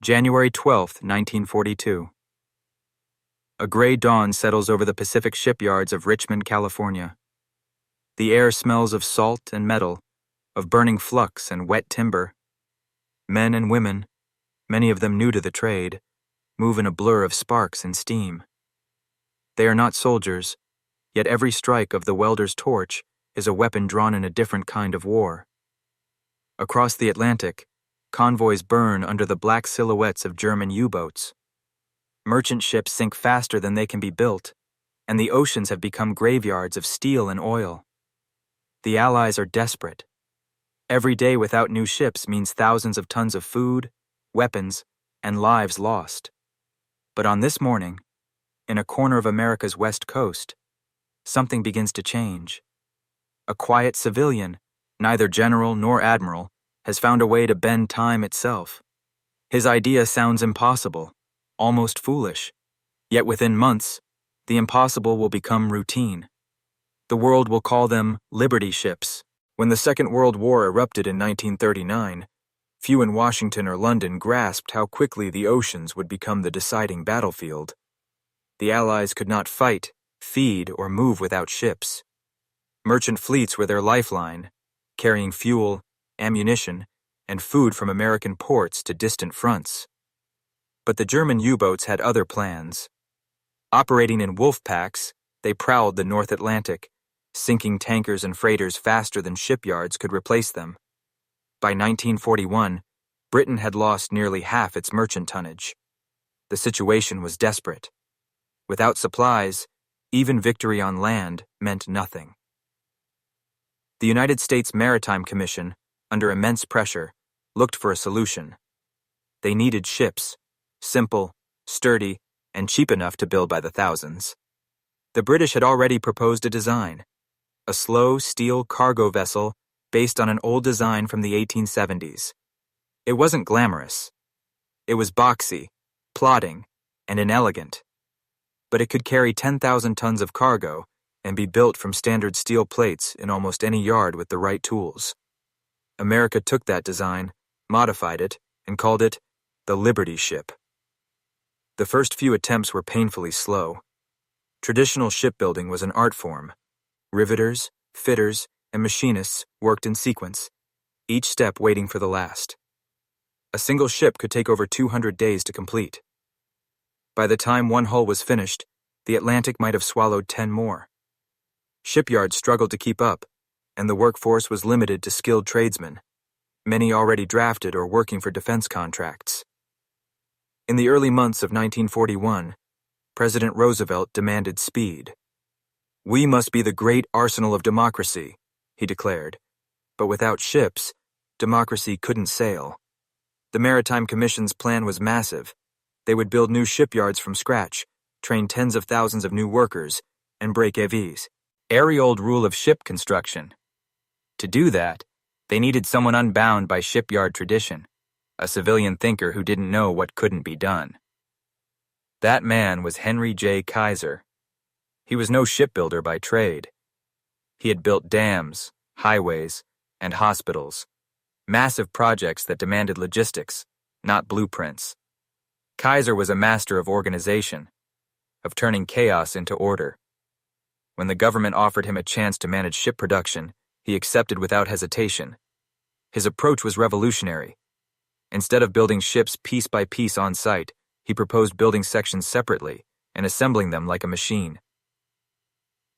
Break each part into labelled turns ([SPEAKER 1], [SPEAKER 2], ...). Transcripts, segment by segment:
[SPEAKER 1] January 12, 1942. A gray dawn settles over the Pacific shipyards of Richmond, California. The air smells of salt and metal, of burning flux and wet timber. Men and women, many of them new to the trade, move in a blur of sparks and steam. They are not soldiers, yet every strike of the welder's torch is a weapon drawn in a different kind of war. Across the Atlantic, convoys burn under the black silhouettes of German U-boats. Merchant ships sink faster than they can be built, and the oceans have become graveyards of steel and oil. The Allies are desperate. Every day without new ships means thousands of tons of food, weapons, and lives lost. But on this morning, in a corner of America's west coast, something begins to change. A quiet civilian, neither general nor admiral, has found a way to bend time itself. His idea sounds impossible, almost foolish, yet within months, the impossible will become routine. The world will call them Liberty ships. When the Second World War erupted in 1939, few in Washington or London grasped how quickly the oceans would become the deciding battlefield. The Allies could not fight, feed, or move without ships. Merchant fleets were their lifeline, carrying fuel, ammunition, and food from American ports to distant fronts. But the German U-boats had other plans. Operating in wolf packs, they prowled the North Atlantic, sinking tankers and freighters faster than shipyards could replace them. By 1941, Britain had lost nearly half its merchant tonnage. The situation was desperate. Without supplies, even victory on land meant nothing. The United States Maritime Commission, under immense pressure, looked for a solution. They needed ships, simple, sturdy, and cheap enough to build by the thousands. The British had already proposed a design, a slow steel cargo vessel based on an old design from the 1870s. It wasn't glamorous. It was boxy, plodding, and inelegant. But it could carry 10,000 tons of cargo and be built from standard steel plates in almost any yard with the right tools. America took that design, modified it, and called it the Liberty ship. The first few attempts were painfully slow. Traditional shipbuilding was an art form. Riveters, fitters, and machinists worked in sequence, each step waiting for the last. A single ship could take over 200 days to complete. By the time one hull was finished, the Atlantic might have swallowed 10 more. Shipyards struggled to keep up, and the workforce was limited to skilled tradesmen, many already drafted or working for defense contracts. In the early months of 1941, President Roosevelt demanded speed. "We must be the great arsenal of democracy," he declared. But without ships, democracy couldn't sail. The Maritime Commission's plan was massive. They would build new shipyards from scratch, train tens of thousands of new workers, and break levees. Airy old rule of ship construction. To do that, they needed someone unbound by shipyard tradition, a civilian thinker who didn't know what couldn't be done. That man was Henry J. Kaiser. He was no shipbuilder by trade. He had built dams, highways, and hospitals, massive projects that demanded logistics, not blueprints. Kaiser was a master of organization, of turning chaos into order. When the government offered him a chance to manage ship production, he accepted without hesitation. His approach was revolutionary. Instead of building ships piece by piece on site, he proposed building sections separately and assembling them like a machine.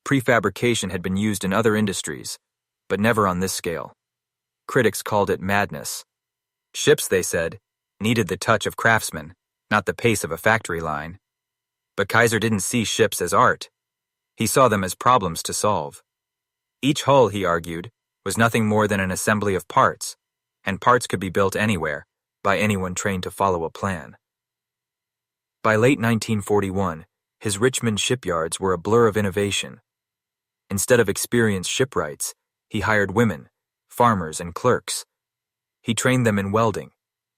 [SPEAKER 1] Prefabrication had been used in other industries, but never on this scale. Critics called it madness. Ships, they said, needed the touch of craftsmen, not the pace of a factory line. But Kaiser didn't see ships as art. He saw them as problems to solve. Each hull, he argued, was nothing more than an assembly of parts, and parts could be built anywhere, by anyone trained to follow a plan. By late 1941, his Richmond shipyards were a blur of innovation. Instead of experienced shipwrights, he hired women, farmers, and clerks. He trained them in welding,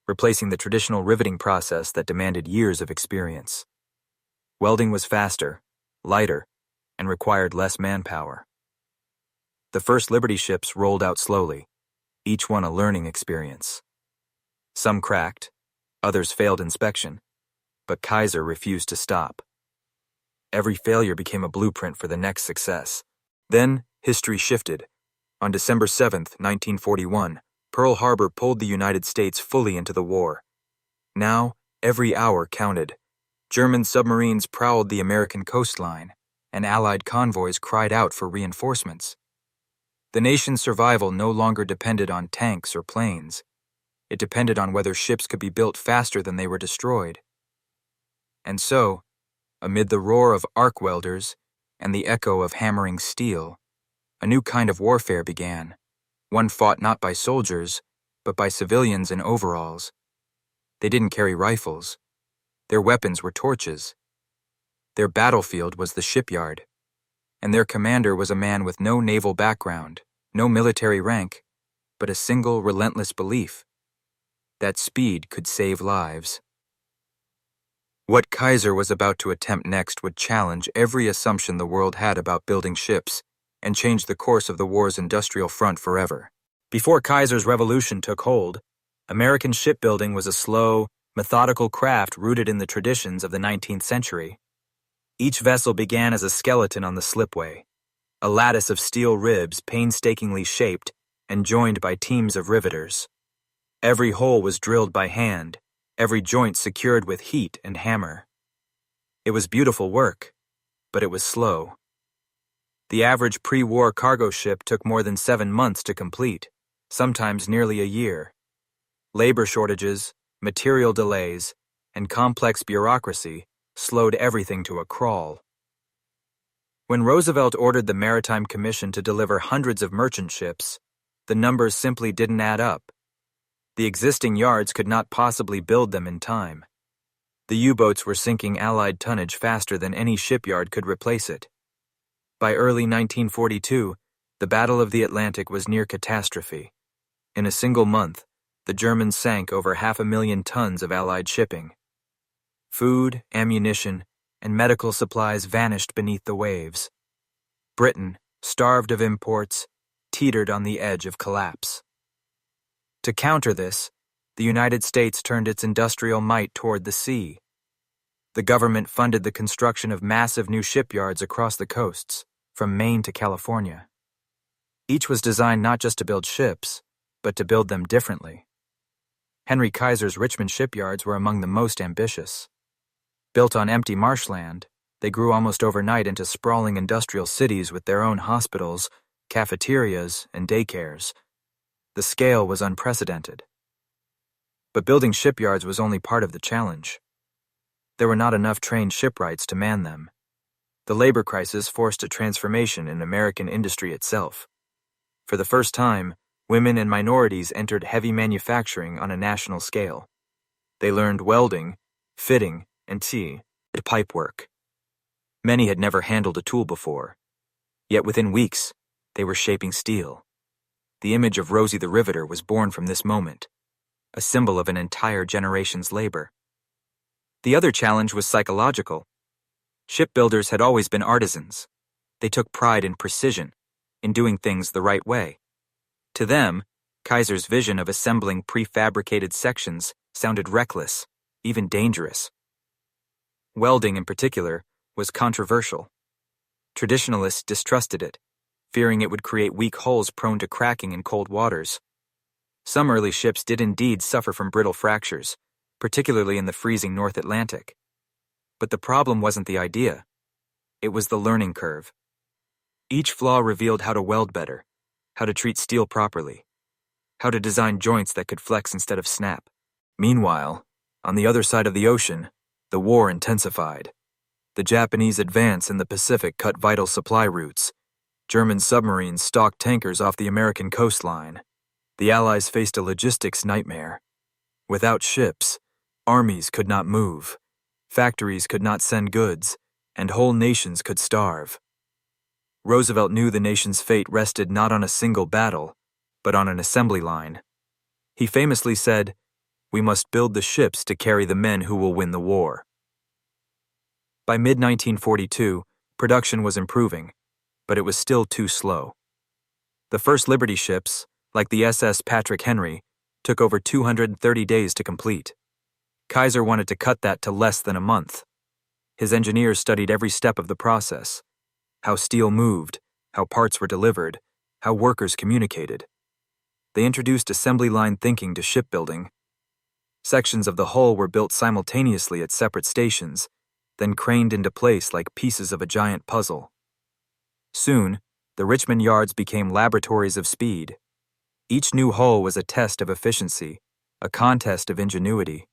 [SPEAKER 1] replacing the traditional riveting process that demanded years of experience. Welding was faster, lighter, and required less manpower. The first Liberty ships rolled out slowly, each one a learning experience. Some cracked, Others failed inspection, but Kaiser refused to stop. Every failure became a blueprint for the next success. Then, history shifted. On December 7, 1941, Pearl Harbor pulled the United States fully into the war. Now, every hour counted. German submarines prowled the American coastline, and Allied convoys cried out for reinforcements. The nation's survival no longer depended on tanks or planes. It depended on whether ships could be built faster than they were destroyed. And so, amid the roar of arc welders and the echo of hammering steel, a new kind of warfare began, one fought not by soldiers, but by civilians in overalls. They didn't carry rifles. Their weapons were torches. Their battlefield was the shipyard, and their commander was a man with no naval background, no military rank, but a single relentless belief that speed could save lives. What Kaiser was about to attempt next would challenge every assumption the world had about building ships and change the course of the war's industrial front forever. Before Kaiser's revolution took hold, American shipbuilding was a slow, methodical craft rooted in the traditions of the 19th century. Each vessel began as a skeleton on the slipway, a lattice of steel ribs painstakingly shaped and joined by teams of riveters. Every hole was drilled by hand, every joint secured with heat and hammer. It was beautiful work, but it was slow. The average pre-war cargo ship took more than 7 months to complete, sometimes nearly a year. Labor shortages, material delays, and complex bureaucracy slowed everything to a crawl. When Roosevelt ordered the Maritime Commission to deliver hundreds of merchant ships, the numbers simply didn't add up. The existing yards could not possibly build them in time. The U-boats were sinking Allied tonnage faster than any shipyard could replace it. By early 1942, the Battle of the Atlantic was near catastrophe. In a single month, the Germans sank over 500,000 tons of Allied shipping. Food, ammunition, and medical supplies vanished beneath the waves. Britain, starved of imports, teetered on the edge of collapse. To counter this, the United States turned its industrial might toward the sea. The government funded the construction of massive new shipyards across the coasts, from Maine to California. Each was designed not just to build ships, but to build them differently. Henry Kaiser's Richmond shipyards were among the most ambitious. Built on empty marshland, they grew almost overnight into sprawling industrial cities with their own hospitals, cafeterias, and daycares. The scale was unprecedented. But building shipyards was only part of the challenge. There were not enough trained shipwrights to man them. The labor crisis forced a transformation in American industry itself. For the first time, women and minorities entered heavy manufacturing on a national scale. They learned welding, fitting, and pipe work. Many had never handled a tool before, yet within weeks, they were shaping steel. The image of Rosie the Riveter was born from this moment, a symbol of an entire generation's labor. The other challenge was psychological. Shipbuilders had always been artisans. They took pride in precision, in doing things the right way. To them, Kaiser's vision of assembling prefabricated sections sounded reckless, even dangerous. Welding, in particular, was controversial. Traditionalists distrusted it, fearing it would create weak hulls prone to cracking in cold waters. Some early ships did indeed suffer from brittle fractures, particularly in the freezing North Atlantic. But the problem wasn't the idea. It was the learning curve. Each flaw revealed how to weld better, how to treat steel properly, how to design joints that could flex instead of snap. Meanwhile, on the other side of the ocean, the war intensified. The Japanese advance in the Pacific cut vital supply routes. German submarines stalked tankers off the American coastline. The Allies faced a logistics nightmare. Without ships, armies could not move, factories could not send goods, and whole nations could starve. Roosevelt knew the nation's fate rested not on a single battle, but on an assembly line. He famously said, "We must build the ships to carry the men who will win the war." By mid-1942, production was improving, but it was still too slow. The first Liberty ships, like the SS Patrick Henry, took over 230 days to complete. Kaiser wanted to cut that to less than a month. His engineers studied every step of the process: how steel moved, how parts were delivered, how workers communicated. They introduced assembly line thinking to shipbuilding. Sections of the hull were built simultaneously at separate stations, then craned into place like pieces of a giant puzzle. Soon, the Richmond yards became laboratories of speed. Each new hull was a test of efficiency, a contest of ingenuity.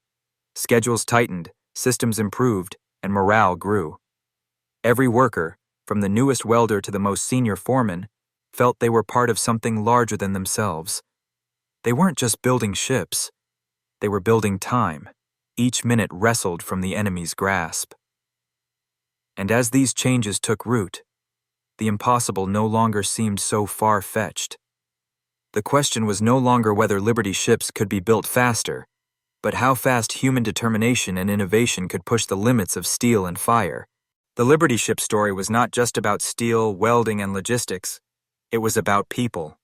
[SPEAKER 1] Schedules tightened, systems improved, and morale grew. Every worker, from the newest welder to the most senior foreman, felt they were part of something larger than themselves. They weren't just building ships. They were building time. Each minute wrestled from the enemy's grasp. And as these changes took root, the impossible no longer seemed so far-fetched. The question was no longer whether Liberty ships could be built faster, but how fast human determination and innovation could push the limits of steel and fire. The Liberty ship story was not just about steel, welding, and logistics. It was about people.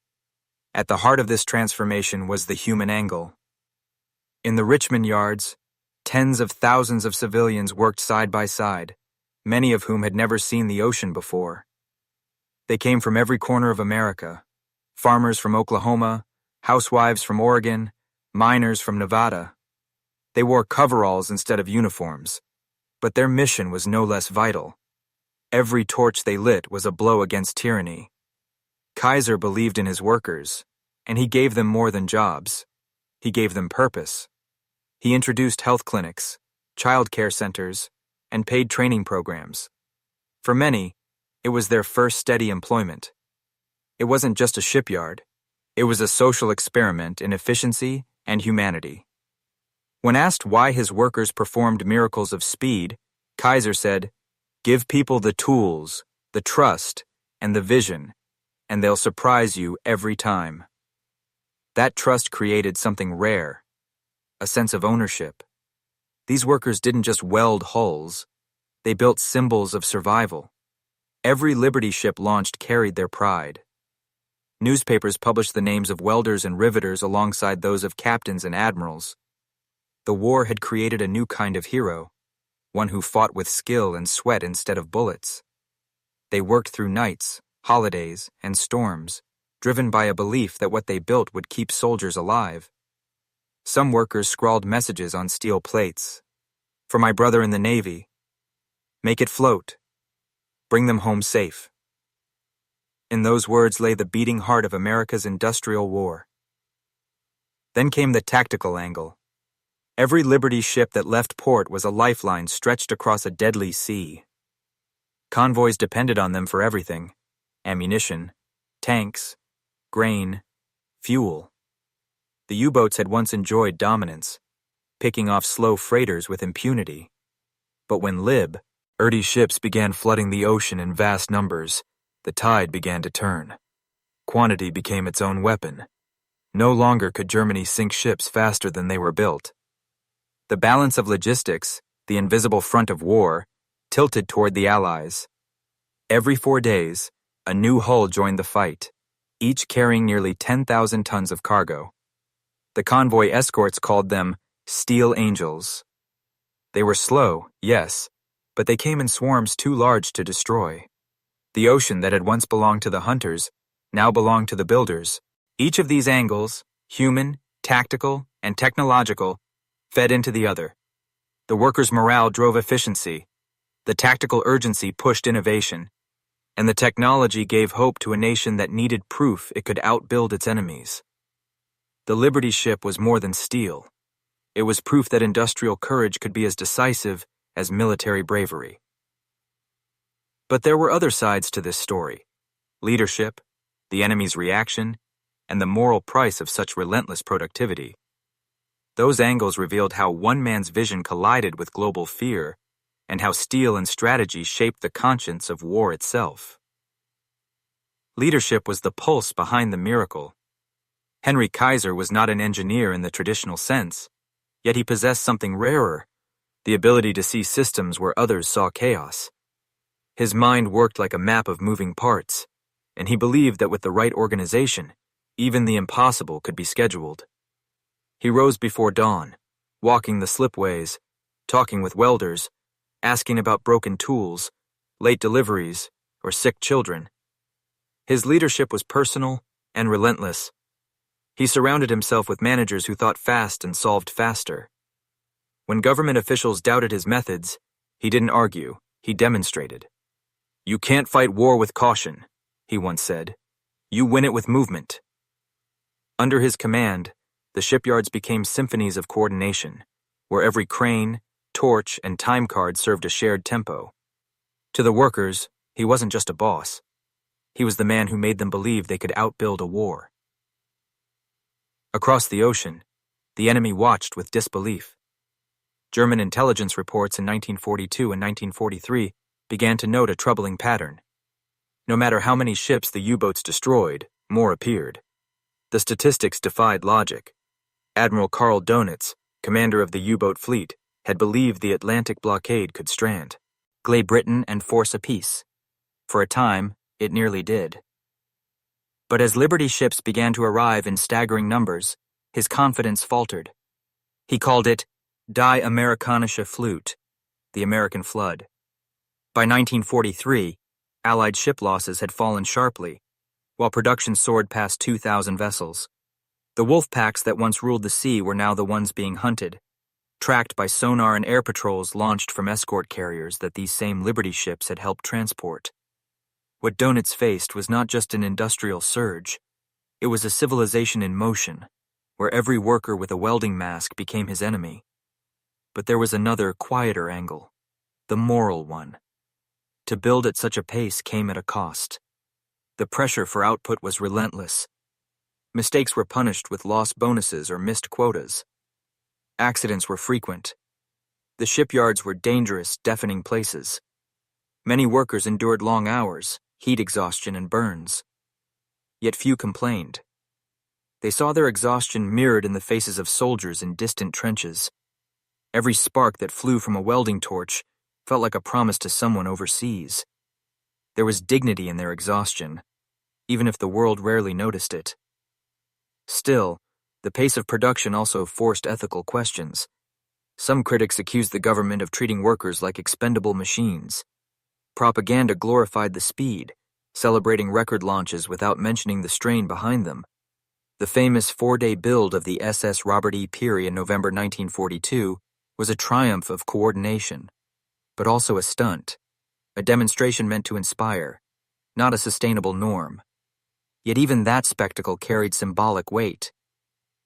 [SPEAKER 1] At the heart of this transformation was the human angle. In the Richmond yards, tens of thousands of civilians worked side by side, many of whom had never seen the ocean before. They came from every corner of America: farmers from Oklahoma, housewives from Oregon, miners from Nevada. They wore coveralls instead of uniforms, but their mission was no less vital. Every torch they lit was a blow against tyranny. Kaiser believed in his workers, and he gave them more than jobs. He gave them purpose. He introduced health clinics, child care centers, and paid training programs. For many, it was their first steady employment. It wasn't just a shipyard. It was a social experiment in efficiency and humanity. When asked why his workers performed miracles of speed, Kaiser said, "Give people the tools, the trust, and the vision, and they'll surprise you every time." That trust created something rare, a sense of ownership. These workers didn't just weld hulls, they built symbols of survival. Every Liberty ship launched carried their pride. Newspapers published the names of welders and riveters alongside those of captains and admirals. The war had created a new kind of hero, one who fought with skill and sweat instead of bullets. They worked through nights, holidays, and storms, driven by a belief that what they built would keep soldiers alive. Some workers scrawled messages on steel plates. "For my brother in the Navy. Make it float. Bring them home safe." In those words lay the beating heart of America's industrial war. Then came the tactical angle. Every Liberty ship that left port was a lifeline stretched across a deadly sea. Convoys depended on them for everything: ammunition, tanks, grain, fuel. The U-boats had once enjoyed dominance, picking off slow freighters with impunity. But when Liberty ships began flooding the ocean in vast numbers, the tide began to turn. Quantity became its own weapon. No longer could Germany sink ships faster than they were built. The balance of logistics, the invisible front of war, tilted toward the Allies. Every 4 days, a new hull joined the fight, each carrying nearly 10,000 tons of cargo. The convoy escorts called them Steel Angels. They were slow, yes, but they came in swarms too large to destroy. The ocean that had once belonged to the hunters now belonged to the builders. Each of these angles, human, tactical, and technological, fed into the other. The workers' morale drove efficiency, the tactical urgency pushed innovation, and the technology gave hope to a nation that needed proof it could outbuild its enemies. The Liberty ship was more than steel. It was proof that industrial courage could be as decisive as military bravery. But there were other sides to this story: leadership, the enemy's reaction, and the moral price of such relentless productivity. Those angles revealed how one man's vision collided with global fear, and how steel and strategy shaped the conscience of war itself. Leadership was the pulse behind the miracle. Henry Kaiser was not an engineer in the traditional sense, yet he possessed something rarer: the ability to see systems where others saw chaos. His mind worked like a map of moving parts, and he believed that with the right organization, even the impossible could be scheduled. He rose before dawn, walking the slipways, talking with welders, asking about broken tools, late deliveries, or sick children. His leadership was personal and relentless. He surrounded himself with managers who thought fast and solved faster. When government officials doubted his methods, he didn't argue, he demonstrated. "You can't fight war with caution," he once said. "You win it with movement." Under his command, the shipyards became symphonies of coordination, where every crane, torch, and time card served a shared tempo. To the workers, he wasn't just a boss. He was the man who made them believe they could outbuild a war. Across the ocean, the enemy watched with disbelief. German intelligence reports in 1942 and 1943 began to note a troubling pattern. No matter how many ships the U-boats destroyed, more appeared. The statistics defied logic. Admiral Karl Donitz, commander of the U-boat fleet, had believed the Atlantic blockade could strand Britain and force a peace. For a time, it nearly did. But as Liberty ships began to arrive in staggering numbers, his confidence faltered. He called it Die Amerikanische Flut, the American Flood. By 1943, Allied ship losses had fallen sharply, while production soared past 2,000 vessels. The wolf packs that once ruled the sea were now the ones being hunted, tracked by sonar and air patrols launched from escort carriers that these same Liberty ships had helped transport. What Donitz faced was not just an industrial surge, it was a civilization in motion, where every worker with a welding mask became his enemy. But there was another, quieter angle, the moral one. To build at such a pace came at a cost. The pressure for output was relentless. Mistakes were punished with lost bonuses or missed quotas. Accidents were frequent. The shipyards were dangerous, deafening places. Many workers endured long hours, heat exhaustion, and burns. Yet few complained. They saw their exhaustion mirrored in the faces of soldiers in distant trenches. Every spark that flew from a welding torch felt like a promise to someone overseas. There was dignity in their exhaustion, even if the world rarely noticed it. Still, the pace of production also forced ethical questions. Some critics accused the government of treating workers like expendable machines. Propaganda glorified the speed, celebrating record launches without mentioning the strain behind them. The famous four-day build of the SS Robert E. Peary in November 1942 was a triumph of coordination, but also a stunt, a demonstration meant to inspire, not a sustainable norm. Yet even that spectacle carried symbolic weight.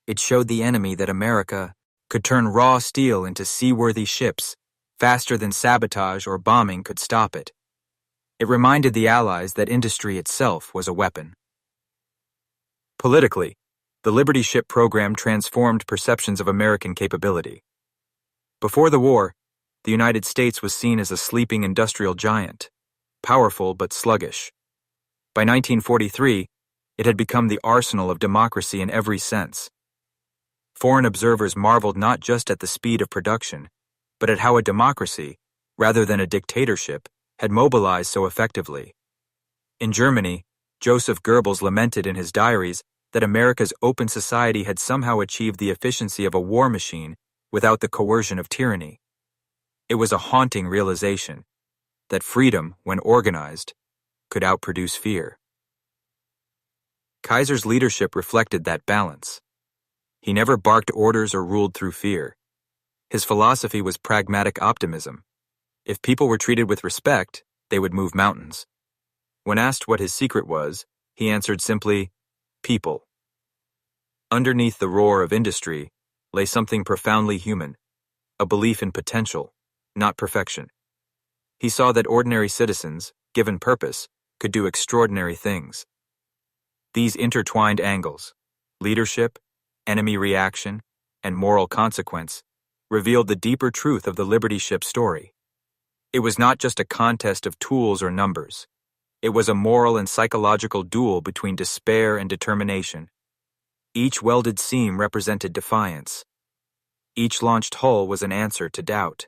[SPEAKER 1] It showed the enemy that America could turn raw steel into seaworthy ships faster than sabotage or bombing could stop it. It reminded the Allies that industry itself was a weapon. Politically, the Liberty ship program transformed perceptions of American capability. Before the war, the United States was seen as a sleeping industrial giant, powerful but sluggish. By 1943, it had become the arsenal of democracy in every sense. Foreign observers marveled not just at the speed of production, but at how a democracy, rather than a dictatorship, had mobilized so effectively. In Germany, Joseph Goebbels lamented in his diaries that America's open society had somehow achieved the efficiency of a war machine without the coercion of tyranny. It was a haunting realization that freedom, when organized, could outproduce fear. Kaiser's leadership reflected that balance. He never barked orders or ruled through fear. His philosophy was pragmatic optimism. If people were treated with respect, they would move mountains. When asked what his secret was, he answered simply, people. Underneath the roar of industry lay something profoundly human, a belief in potential, not perfection. He saw that ordinary citizens, given purpose, could do extraordinary things. These intertwined angles, leadership, enemy reaction, and moral consequence, revealed the deeper truth of the Liberty ship story. It was not just a contest of tools or numbers. It was a moral and psychological duel between despair and determination. Each welded seam represented defiance. Each launched hull was an answer to doubt.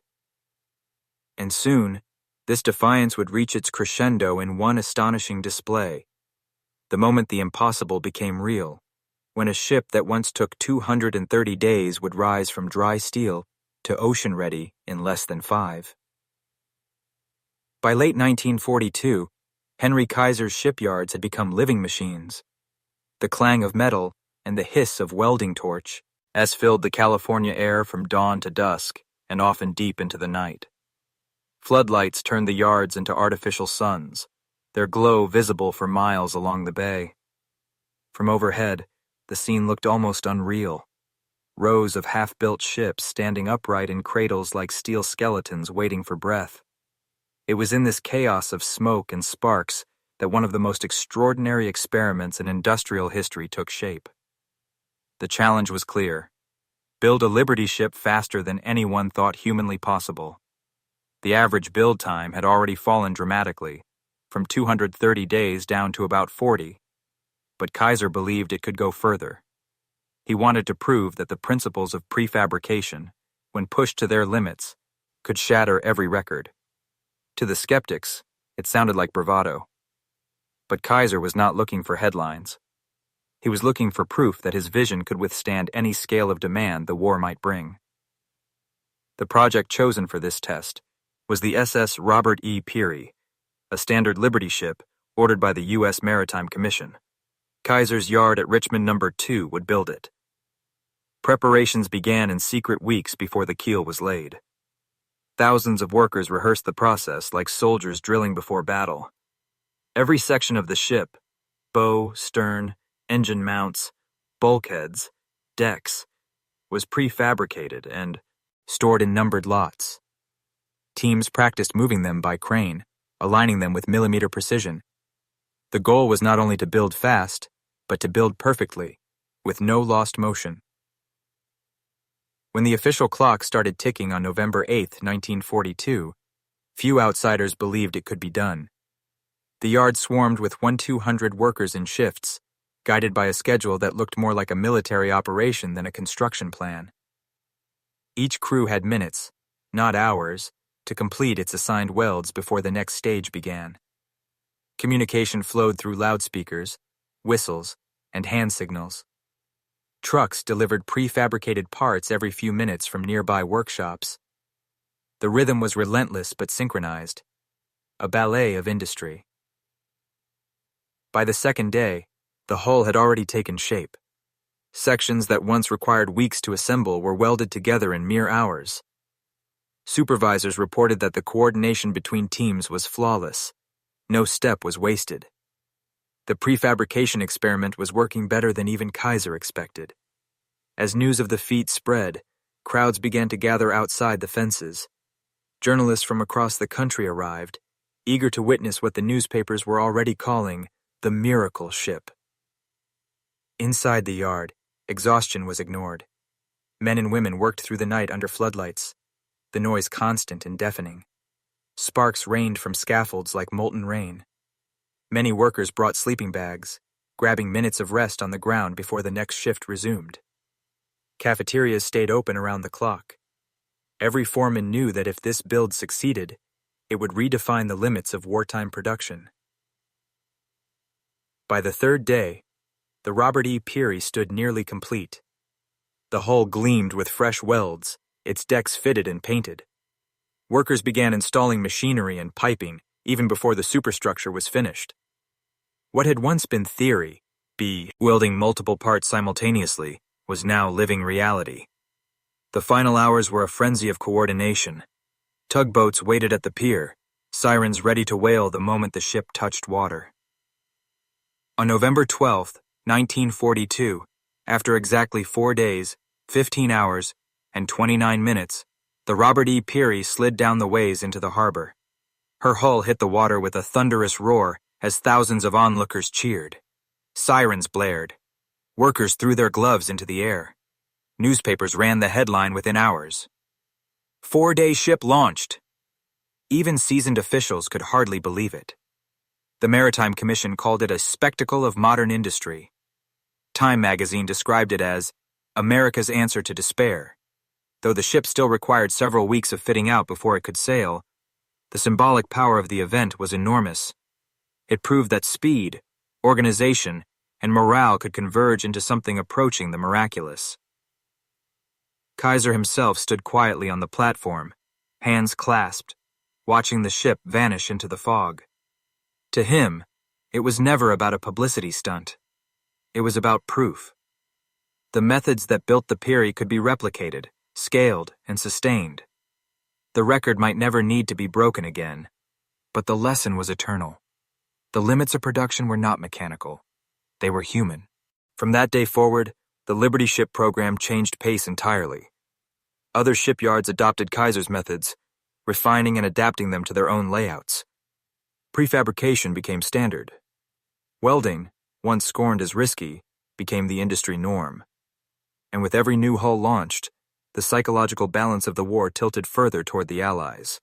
[SPEAKER 1] And soon, this defiance would reach its crescendo in one astonishing display. The moment the impossible became real, when a ship that once took 230 days would rise from dry steel to ocean-ready in less than 5. By late 1942, Henry Kaiser's shipyards had become living machines. The clang of metal and the hiss of welding torch as filled the California air from dawn to dusk and often deep into the night. Floodlights turned the yards into artificial suns, their glow visible for miles along the bay. From overhead, the scene looked almost unreal. Rows of half-built ships standing upright in cradles like steel skeletons waiting for breath. It was in this chaos of smoke and sparks that one of the most extraordinary experiments in industrial history took shape. The challenge was clear. Build a Liberty ship faster than anyone thought humanly possible. The average build time had already fallen dramatically, from 230 days down to about 40. But Kaiser believed it could go further. He wanted to prove that the principles of prefabrication, when pushed to their limits, could shatter every record. To the skeptics, it sounded like bravado. But Kaiser was not looking for headlines. He was looking for proof that his vision could withstand any scale of demand the war might bring. The project chosen for this test was the SS Robert E. Peary, a standard Liberty ship ordered by the U.S. Maritime Commission. Kaiser's yard at Richmond No. 2 would build it. Preparations began in secret weeks before the keel was laid. Thousands of workers rehearsed the process like soldiers drilling before battle. Every section of the ship, bow, stern, engine mounts, bulkheads, decks, was prefabricated and stored in numbered lots. Teams practiced moving them by crane, aligning them with millimeter precision. The goal was not only to build fast, but to build perfectly, with no lost motion. When the official clock started ticking on November 8, 1942, few outsiders believed it could be done. The yard swarmed with 1,200 workers in shifts, guided by a schedule that looked more like a military operation than a construction plan. Each crew had minutes, not hours, to complete its assigned welds before the next stage began. Communication flowed through loudspeakers, whistles, and hand signals. Trucks delivered prefabricated parts every few minutes from nearby workshops. The rhythm was relentless but synchronized, a ballet of industry. By the second day, the hull had already taken shape. Sections that once required weeks to assemble were welded together in mere hours. Supervisors reported that the coordination between teams was flawless. No step was wasted. The prefabrication experiment was working better than even Kaiser expected. As news of the feat spread, crowds began to gather outside the fences. Journalists from across the country arrived, eager to witness what the newspapers were already calling the miracle ship. Inside the yard, exhaustion was ignored. Men and women worked through the night under floodlights, the noise constant and deafening. Sparks rained from scaffolds like molten rain. Many workers brought sleeping bags, grabbing minutes of rest on the ground before the next shift resumed. Cafeterias stayed open around the clock. Every foreman knew that if this build succeeded, it would redefine the limits of wartime production. By the third day, the Robert E. Peary stood nearly complete. The hull gleamed with fresh welds, its decks fitted and painted. Workers began installing machinery and piping even before the superstructure was finished. What had once been theory, welding multiple parts simultaneously, was now living reality. The final hours were a frenzy of coordination. Tugboats waited at the pier, sirens ready to wail the moment the ship touched water. On November 12, 1942, after exactly 4 days, 15 hours, and 29 minutes, the Robert E. Peary slid down the ways into the harbor. Her hull hit the water with a thunderous roar as thousands of onlookers cheered. Sirens blared. Workers threw their gloves into the air. Newspapers ran the headline within hours. 4-day ship launched. Even seasoned officials could hardly believe it. The Maritime Commission called it a spectacle of modern industry. Time magazine described it as America's answer to despair. Though the ship still required several weeks of fitting out before it could sail, the symbolic power of the event was enormous. It proved that speed, organization, and morale could converge into something approaching the miraculous. Kaiser himself stood quietly on the platform, hands clasped, watching the ship vanish into the fog. To him, it was never about a publicity stunt. It was about proof. The methods that built the Peary could be replicated, scaled, and sustained. The record might never need to be broken again, but the lesson was eternal. The limits of production were not mechanical. They were human. From that day forward, the Liberty ship program changed pace entirely. Other shipyards adopted Kaiser's methods, refining and adapting them to their own layouts. Prefabrication became standard. Welding, once scorned as risky, became the industry norm. And with every new hull launched, the psychological balance of the war tilted further toward the Allies.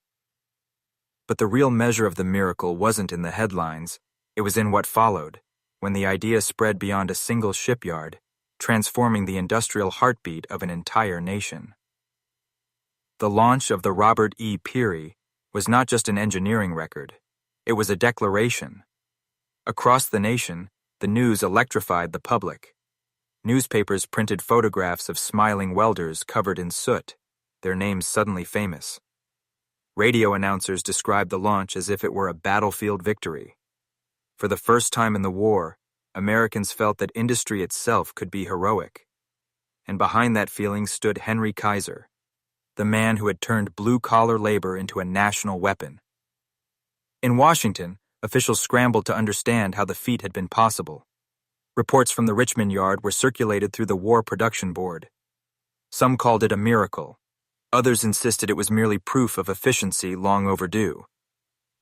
[SPEAKER 1] But the real measure of the miracle wasn't in the headlines, it was in what followed, when the idea spread beyond a single shipyard, transforming the industrial heartbeat of an entire nation. The launch of the Robert E. Peary was not just an engineering record, it was a declaration. Across the nation, the news electrified the public. Newspapers printed photographs of smiling welders covered in soot, their names suddenly famous. Radio announcers described the launch as if it were a battlefield victory. For the first time in the war, Americans felt that industry itself could be heroic. And behind that feeling stood Henry Kaiser, the man who had turned blue-collar labor into a national weapon. In Washington, officials scrambled to understand how the feat had been possible. Reports from the Richmond Yard were circulated through the War Production Board. Some called it a miracle. Others insisted it was merely proof of efficiency long overdue.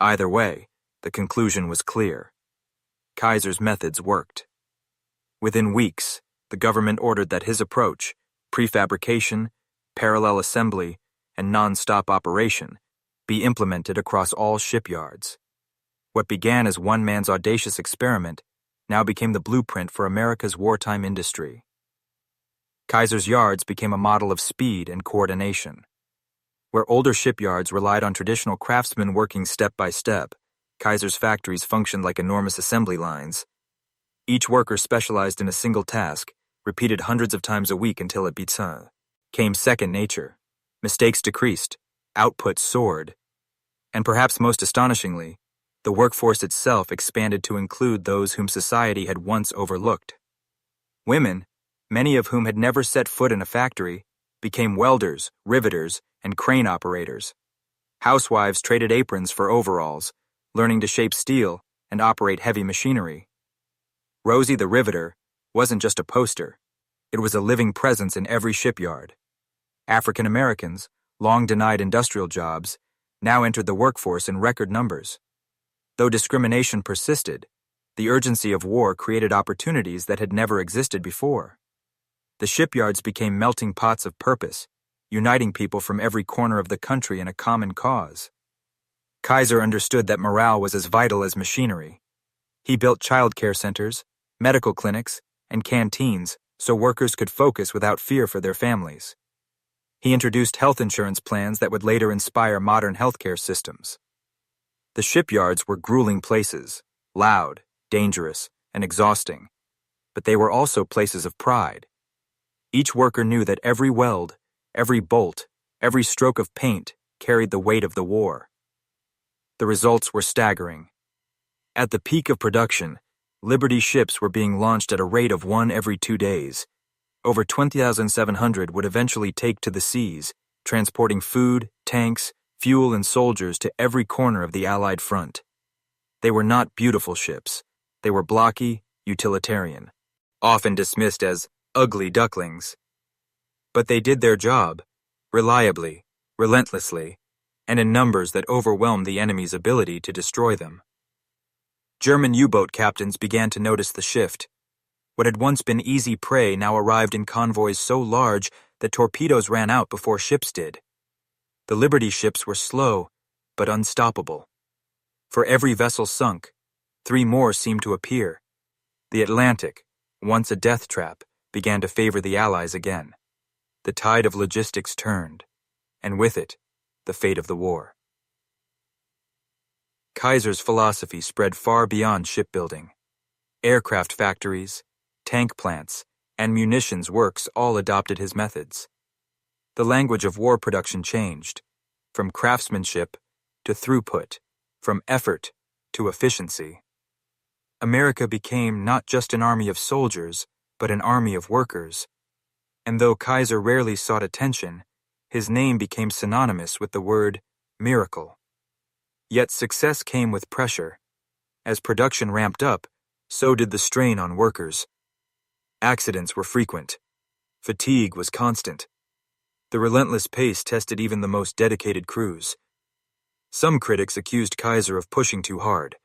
[SPEAKER 1] Either way, the conclusion was clear. Kaiser's methods worked. Within weeks, the government ordered that his approach, prefabrication, parallel assembly, and non-stop operation, be implemented across all shipyards. What began as one man's audacious experiment now became the blueprint for America's wartime industry. Kaiser's yards became a model of speed and coordination. Where older shipyards relied on traditional craftsmen working step by step, Kaiser's factories functioned like enormous assembly lines. Each worker specialized in a single task, repeated hundreds of times a week until it became second nature. Mistakes decreased, output soared, and perhaps most astonishingly, the workforce itself expanded to include those whom society had once overlooked. Women, many of whom had never set foot in a factory, became welders, riveters, and crane operators. Housewives traded aprons for overalls, learning to shape steel and operate heavy machinery. Rosie the Riveter wasn't just a poster, it was a living presence in every shipyard. African Americans, long denied industrial jobs, now entered the workforce in record numbers. Though discrimination persisted, the urgency of war created opportunities that had never existed before. The shipyards became melting pots of purpose, uniting people from every corner of the country in a common cause. Kaiser understood that morale was as vital as machinery. He built child care centers, medical clinics, and canteens so workers could focus without fear for their families. He introduced health insurance plans that would later inspire modern healthcare systems. The shipyards were grueling places, loud, dangerous, and exhausting, but they were also places of pride. Each worker knew that every weld, every bolt, every stroke of paint carried the weight of the war. The results were staggering. At the peak of production, Liberty ships were being launched at a rate of one every 2 days. Over 20,700 would eventually take to the seas, transporting food, tanks, fuel, and soldiers to every corner of the Allied front. They were not beautiful ships. They were blocky, utilitarian, often dismissed as ugly ducklings. But they did their job, reliably, relentlessly, and in numbers that overwhelmed the enemy's ability to destroy them. German U-boat captains began to notice the shift. What had once been easy prey now arrived in convoys so large that torpedoes ran out before ships did. The Liberty ships were slow, but unstoppable. For every vessel sunk, 3 more seemed to appear. The Atlantic, once a death trap, began to favor the Allies again. The tide of logistics turned, and with it, the fate of the war. Kaiser's philosophy spread far beyond shipbuilding. Aircraft factories, tank plants, and munitions works all adopted his methods. The language of war production changed, from craftsmanship to throughput, from effort to efficiency. America became not just an army of soldiers, but an army of workers. And though Kaiser rarely sought attention, his name became synonymous with the word miracle. Yet success came with pressure. As production ramped up, so did the strain on workers. Accidents were frequent. Fatigue was constant. The relentless pace tested even the most dedicated crews. Some critics accused Kaiser of pushing too hard,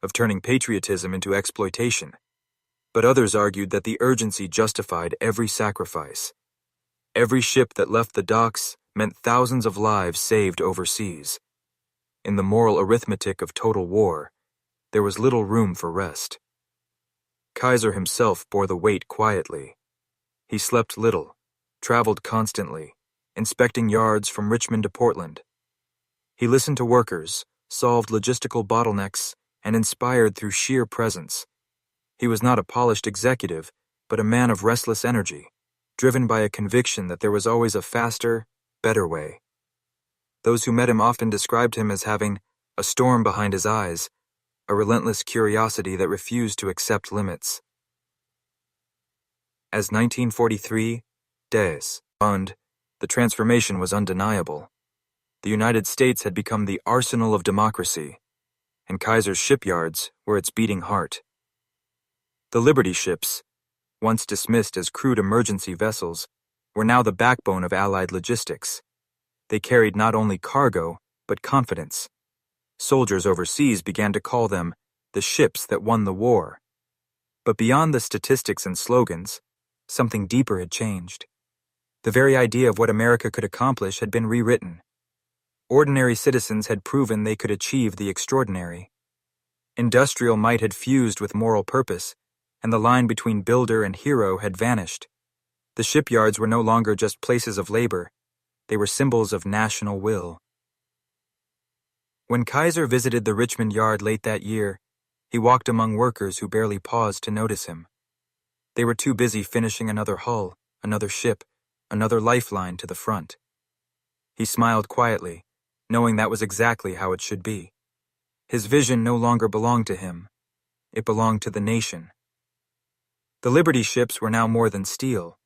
[SPEAKER 1] of turning patriotism into exploitation. But others argued that the urgency justified every sacrifice. Every ship that left the docks meant thousands of lives saved overseas. In the moral arithmetic of total war, there was little room for rest. Kaiser himself bore the weight quietly. He slept little, traveled constantly, inspecting yards from Richmond to Portland. He listened to workers, solved logistical bottlenecks, and inspired through sheer presence. He was not a polished executive, but a man of restless energy, driven by a conviction that there was always a faster, better way. Those who met him often described him as having a storm behind his eyes, a relentless curiosity that refused to accept limits. As 1943 dawned, the transformation was undeniable. The United States had become the arsenal of democracy, and Kaiser's shipyards were its beating heart. The Liberty ships, once dismissed as crude emergency vessels, were now the backbone of Allied logistics. They carried not only cargo, but confidence. Soldiers overseas began to call them the ships that won the war. But beyond the statistics and slogans, something deeper had changed. The very idea of what America could accomplish had been rewritten. Ordinary citizens had proven they could achieve the extraordinary. Industrial might had fused with moral purpose, and the line between builder and hero had vanished. The shipyards were no longer just places of labor. They were symbols of national will. When Kaiser visited the Richmond yard late that year, he walked among workers who barely paused to notice him. They were too busy finishing another hull, another ship, another lifeline to the front. He smiled quietly, knowing that was exactly how it should be. His vision no longer belonged to him. It belonged to the nation. The Liberty ships were now more than steel.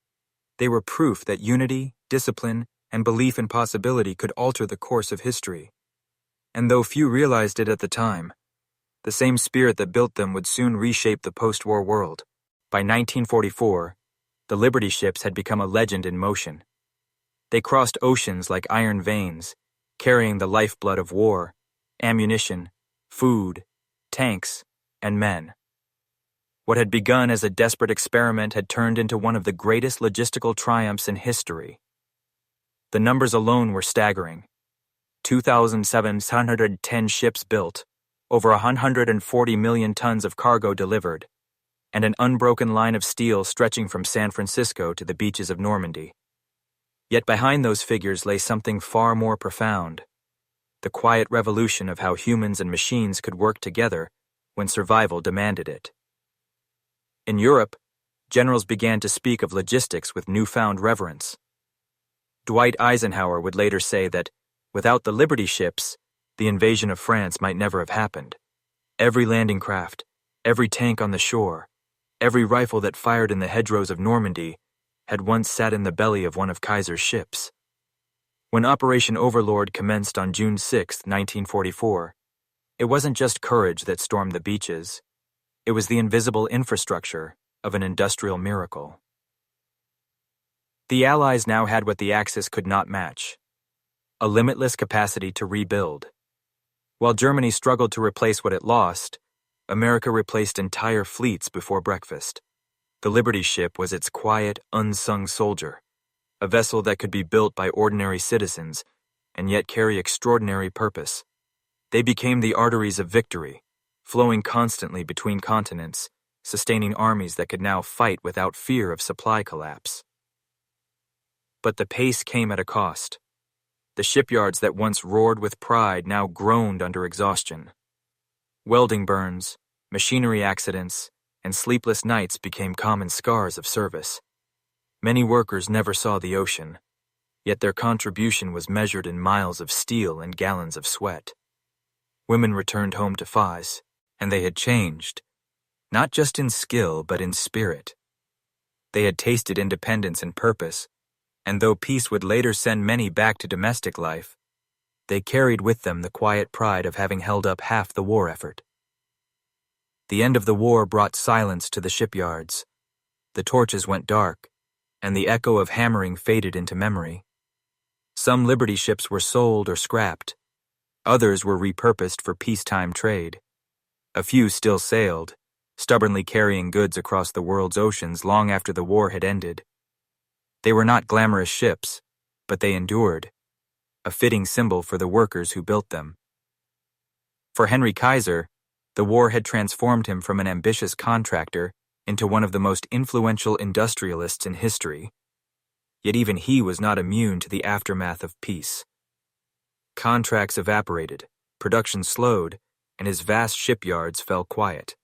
[SPEAKER 1] They were proof that unity, discipline, and belief in possibility could alter the course of history. And though few realized it at the time, the same spirit that built them would soon reshape the post-war world. By 1944, the Liberty ships had become a legend in motion. They crossed oceans like iron veins, carrying the lifeblood of war, ammunition, food, tanks, and men. What had begun as a desperate experiment had turned into one of the greatest logistical triumphs in history. The numbers alone were staggering. 2,710 ships built, over 140 million tons of cargo delivered, and an unbroken line of steel stretching from San Francisco to the beaches of Normandy. Yet behind those figures lay something far more profound: the quiet revolution of how humans and machines could work together when survival demanded it. In Europe, generals began to speak of logistics with newfound reverence. Dwight Eisenhower would later say that, without the Liberty ships, the invasion of France might never have happened. Every landing craft, every tank on the shore, every rifle that fired in the hedgerows of Normandy had once sat in the belly of one of Kaiser's ships. When Operation Overlord commenced on June 6, 1944, it wasn't just courage that stormed the beaches. It was the invisible infrastructure of an industrial miracle. The Allies now had what the Axis could not match: a limitless capacity to rebuild. While Germany struggled to replace what it lost, America replaced entire fleets before breakfast. The Liberty ship was its quiet, unsung soldier, a vessel that could be built by ordinary citizens and yet carry extraordinary purpose. They became the arteries of victory, flowing constantly between continents, sustaining armies that could now fight without fear of supply collapse. But the pace came at a cost. The shipyards that once roared with pride now groaned under exhaustion. Welding burns, machinery accidents, and sleepless nights became common scars of service. Many workers never saw the ocean, yet their contribution was measured in miles of steel and gallons of sweat. Women returned home to Faz, and they had changed, not just in skill but in spirit. They had tasted independence and purpose, and though peace would later send many back to domestic life, they carried with them the quiet pride of having held up half the war effort. The end of the war brought silence to the shipyards. The torches went dark, and the echo of hammering faded into memory. Some Liberty ships were sold or scrapped. Others were repurposed for peacetime trade. A few still sailed, stubbornly carrying goods across the world's oceans long after the war had ended. They were not glamorous ships, but they endured, a fitting symbol for the workers who built them. For Henry Kaiser, the war had transformed him from an ambitious contractor into one of the most influential industrialists in history. Yet even he was not immune to the aftermath of peace. Contracts evaporated, production slowed, and his vast shipyards fell quiet.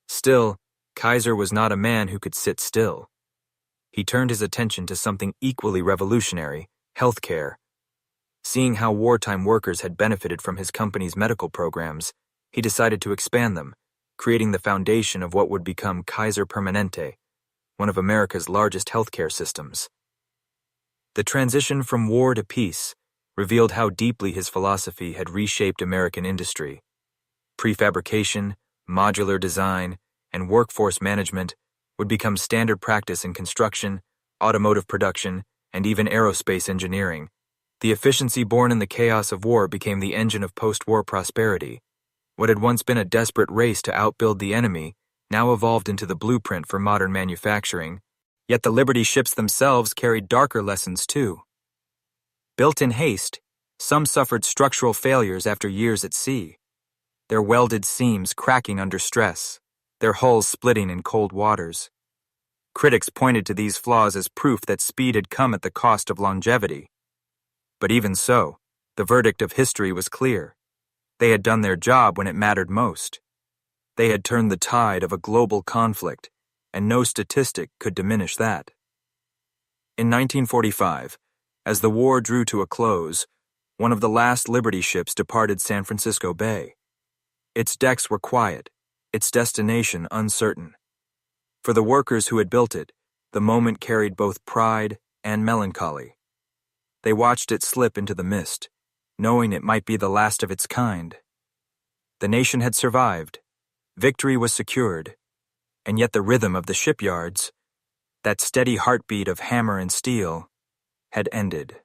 [SPEAKER 1] Still, Kaiser was not a man who could sit still. He turned his attention to something equally revolutionary: healthcare. Seeing how wartime workers had benefited from his company's medical programs, he decided to expand them, creating the foundation of what would become Kaiser Permanente, one of America's largest healthcare systems. The transition from war to peace revealed how deeply his philosophy had reshaped American industry. Prefabrication, modular design, and workforce management would become standard practice in construction, automotive production, and even aerospace engineering. The efficiency born in the chaos of war became the engine of post-war prosperity. What had once been a desperate race to outbuild the enemy now evolved into the blueprint for modern manufacturing. Yet the Liberty ships themselves carried darker lessons too. Built in haste, some suffered structural failures after years at sea, their welded seams cracking under stress, their hulls splitting in cold waters. Critics pointed to these flaws as proof that speed had come at the cost of longevity. But even so, the verdict of history was clear. They had done their job when it mattered most. They had turned the tide of a global conflict, and no statistic could diminish that. In 1945, as the war drew to a close, one of the last Liberty ships departed San Francisco Bay. Its decks were quiet, its destination uncertain. For the workers who had built it, the moment carried both pride and melancholy. They watched it slip into the mist, knowing it might be the last of its kind. The nation had survived, victory was secured, and yet the rhythm of the shipyards, that steady heartbeat of hammer and steel, had ended.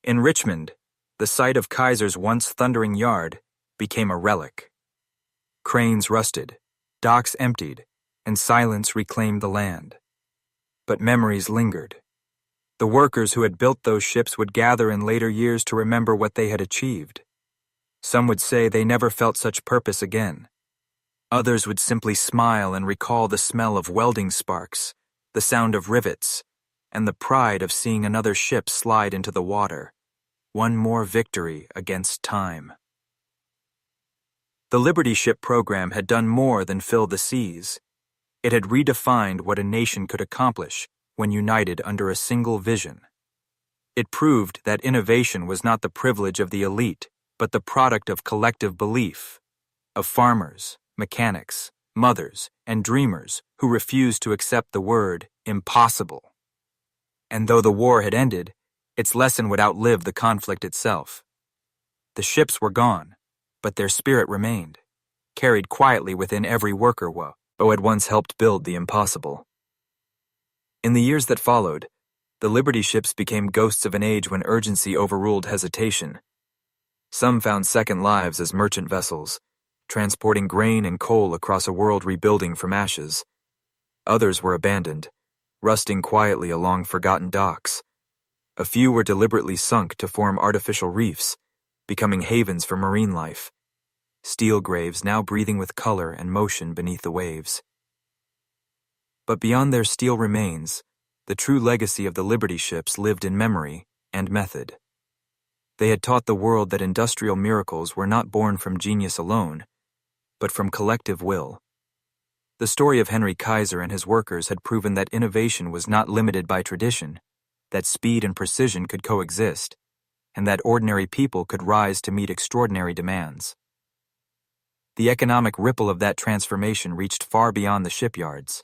[SPEAKER 1] In Richmond, the site of Kaiser's once thundering yard became a relic. Cranes rusted, docks emptied, and silence reclaimed the land. But memories lingered. The workers who had built those ships would gather in later years to remember what they had achieved. Some would say they never felt such purpose again. Others would simply smile and recall the smell of welding sparks, the sound of rivets, and the pride of seeing another ship slide into the water. One more victory against time. The Liberty Ship program had done more than fill the seas. It had redefined what a nation could accomplish when united under a single vision. It proved that innovation was not the privilege of the elite, but the product of collective belief, of farmers, mechanics, mothers, and dreamers who refused to accept the word impossible. And though the war had ended, its lesson would outlive the conflict itself. The ships were gone, but their spirit remained, carried quietly within every worker who had once helped build the impossible. In the years that followed, the Liberty ships became ghosts of an age when urgency overruled hesitation. Some found second lives as merchant vessels, transporting grain and coal across a world rebuilding from ashes. Others were abandoned, rusting quietly along forgotten docks. A few were deliberately sunk to form artificial reefs, becoming havens for marine life, steel graves now breathing with color and motion beneath the waves. But beyond their steel remains, the true legacy of the Liberty ships lived in memory and method. They had taught the world that industrial miracles were not born from genius alone, but from collective will. The story of Henry Kaiser and his workers had proven that innovation was not limited by tradition, that speed and precision could coexist, and that ordinary people could rise to meet extraordinary demands. The economic ripple of that transformation reached far beyond the shipyards.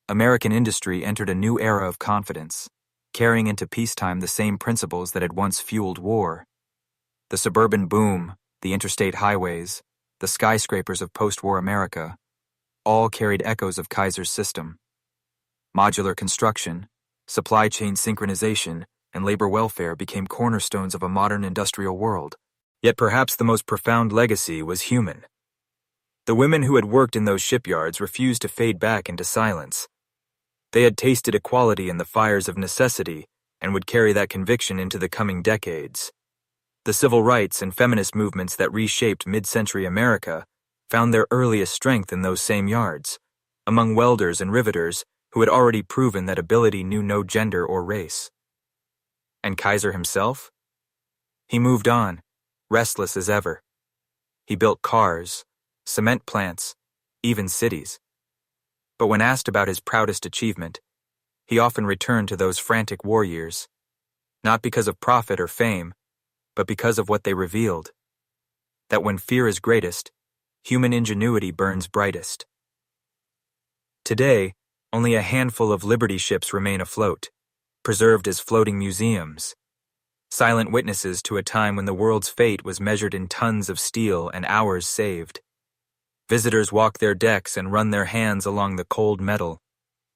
[SPEAKER 1] American industry entered a new era of confidence, carrying into peacetime the same principles that had once fueled war. The suburban boom, the interstate highways, the skyscrapers of post-war America, all carried echoes of Kaiser's system. Modular construction, supply chain synchronization, and labor welfare became cornerstones of a modern industrial world. Yet perhaps the most profound legacy was human. The women who had worked in those shipyards refused to fade back into silence. They had tasted equality in the fires of necessity and would carry that conviction into the coming decades. The civil rights and feminist movements that reshaped mid-century America found their earliest strength in those same yards, among welders and riveters who had already proven that ability knew no gender or race. And Kaiser himself? He moved on, restless as ever. He built cars, cement plants, even cities. But when asked about his proudest achievement, he often returned to those frantic war years, not because of profit or fame, but because of what they revealed. That when fear is greatest, human ingenuity burns brightest. Today, only a handful of Liberty ships remain afloat, preserved as floating museums, silent witnesses to a time when the world's fate was measured in tons of steel and hours saved. Visitors walk their decks and run their hands along the cold metal,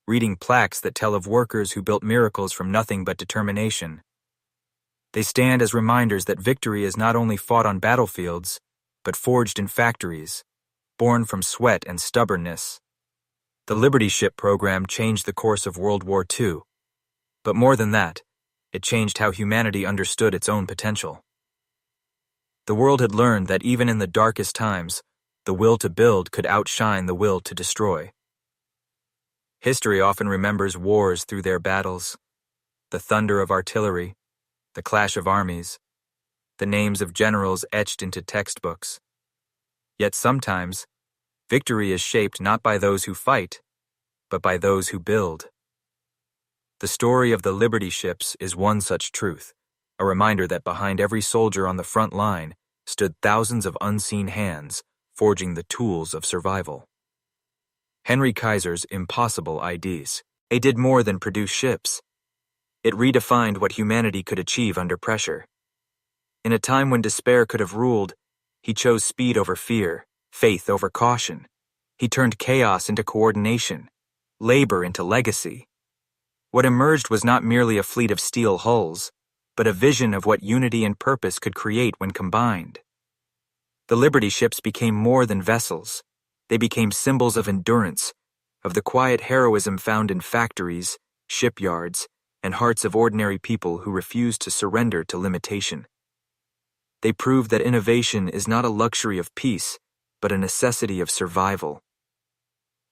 [SPEAKER 1] reading plaques that tell of workers who built miracles from nothing but determination. They stand as reminders that victory is not only fought on battlefields, but forged in factories, born from sweat and stubbornness. The Liberty Ship program changed the course of World War II. But more than that, it changed how humanity understood its own potential. The world had learned that even in the darkest times, the will to build could outshine the will to destroy. History often remembers wars through their battles, the thunder of artillery, the clash of armies, the names of generals etched into textbooks. Yet sometimes, victory is shaped not by those who fight, but by those who build. The story of the Liberty ships is one such truth, a reminder that behind every soldier on the front line stood thousands of unseen hands forging the tools of survival. Henry Kaiser's impossible ideas. It did more than produce ships. It redefined what humanity could achieve under pressure. In a time when despair could have ruled, he chose speed over fear, faith over caution. He turned chaos into coordination, labor into legacy. What emerged was not merely a fleet of steel hulls, but a vision of what unity and purpose could create when combined. The Liberty ships became more than vessels. They became symbols of endurance, of the quiet heroism found in factories, shipyards, and hearts of ordinary people who refused to surrender to limitation. They proved that innovation is not a luxury of peace, but a necessity of survival.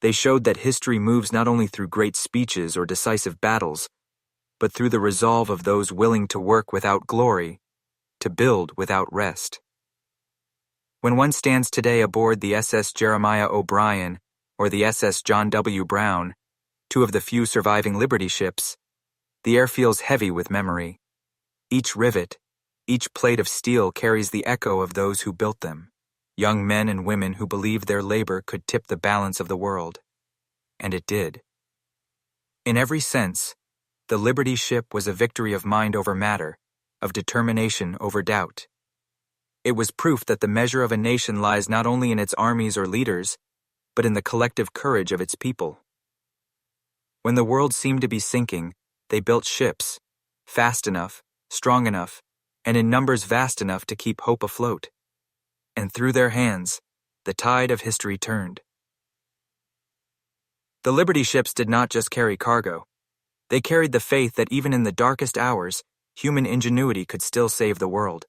[SPEAKER 1] They showed that history moves not only through great speeches or decisive battles, but through the resolve of those willing to work without glory, to build without rest. When one stands today aboard the SS Jeremiah O'Brien or the SS John W. Brown, two of the few surviving Liberty ships, the air feels heavy with memory. Each rivet, each plate of steel carries the echo of those who built them, young men and women who believed their labor could tip the balance of the world. And it did. In every sense, the Liberty ship was a victory of mind over matter, of determination over doubt. It was proof that the measure of a nation lies not only in its armies or leaders, but in the collective courage of its people. When the world seemed to be sinking, they built ships, fast enough, strong enough, and in numbers vast enough to keep hope afloat. And through their hands, the tide of history turned. The Liberty ships did not just carry cargo. They carried the faith that even in the darkest hours, human ingenuity could still save the world.